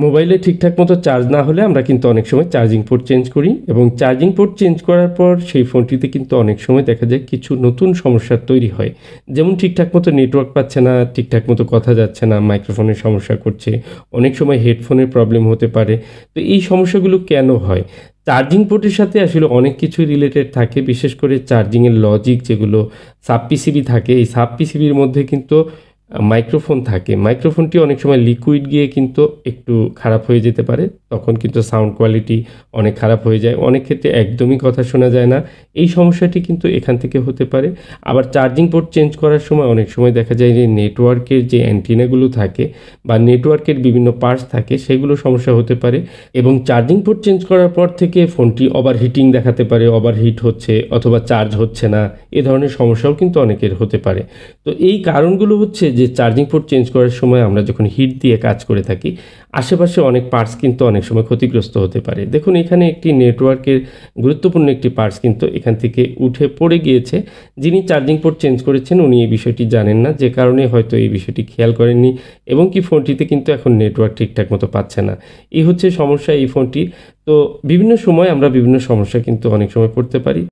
মোবাইলে ঠিকঠাক মতো চার্জ না হলে আমরা কিন্তু অনেক সময় চার্জিং পোর্ট চেঞ্জ করি এবং চার্জিং পোর্ট চেঞ্জ করার পর সেই ফোনটিতে কিন্তু অনেক সময় দেখা যায় কিছু নতুন সমস্যা তৈরি হয়। যেমন ঠিকঠাক মতো নেটওয়ার্ক পাচ্ছে না, ঠিকঠাক মতো কথা যাচ্ছে না, মাইক্রোফোনের সমস্যা করছে, অনেক সময় হেডফোনের প্রবলেম হতে পারে। তো এই সমস্যাগুলো কেন হয়? চার্জিং পোর্টের সাথে আসলে অনেক কিছুই রিলেটেড থাকে, বিশেষ করে চার্জিংয়ের লজিক যেগুলো সাব পিসিবি থাকে, এই সাব পিসিবির মধ্যে কিন্তু মাইক্রোফোন থাকে। মাইক্রোফোনটি অনেক সময় লিকুইড গিয়ে কিন্তু একটু খারাপ হয়ে যেতে পারে। তখন কিন্তু সাউন্ড কোয়ালিটি অনেক খারাপ হয়ে যায়। অনেক ক্ষেত্রে একদমই কথা শোনা যায় না। এই সমস্যাটি কিন্তু এখান থেকে হতে পারে। আবার চার্জিং পোর্ট চেঞ্জ করার সময় অনেক সময় দেখা যায় যে নেটওয়ার্কের যে অ্যান্টিনাগুলো থাকে বা নেটওয়ার্কের বিভিন্ন পার্টস থাকে সেগুলো সমস্যা হতে পারে এবং চার্জিং পোর্ট চেঞ্জ করার পর থেকে ফোনটি ওভারহিটিং দেখাতে পারে, ওভারহিট হচ্ছে অথবা চার্জ হচ্ছে না। এ ধরনের সমস্যাও কিন্তু অনেকের হতে পারে। তো এই কারণগুলো হচ্ছে যে চার্জিং পোর্ট চেঞ্জ করার সময় আমরা যখন হিট দিয়ে কাজ করে থাকি, আশেপাশে অনেক পার্টস কিন্তু অনেক সময় ক্ষতিগ্রস্ত হতে পারে। দেখুন এখানে একটি নেটওয়ার্কের গুরুত্বপূর্ণ একটি পার্টস কিন্তু এখান থেকে উঠে পড়ে গিয়েছে। যিনি চার্জিং পোর্ট চেঞ্জ করেছেন উনি এই বিষয়টি জানেন না, যে কারণে হয়তো এই বিষয়টি খেয়াল করেননি এবং কি ফোনটিতে কিন্তু এখন নেটওয়ার্ক ঠিকঠাক মতো পাচ্ছে না। এই হচ্ছে সমস্যা এই ফোনটির। তো বিভিন্ন সময় আমরা বিভিন্ন সমস্যা কিন্তু অনেক সময় পড়তে পারি।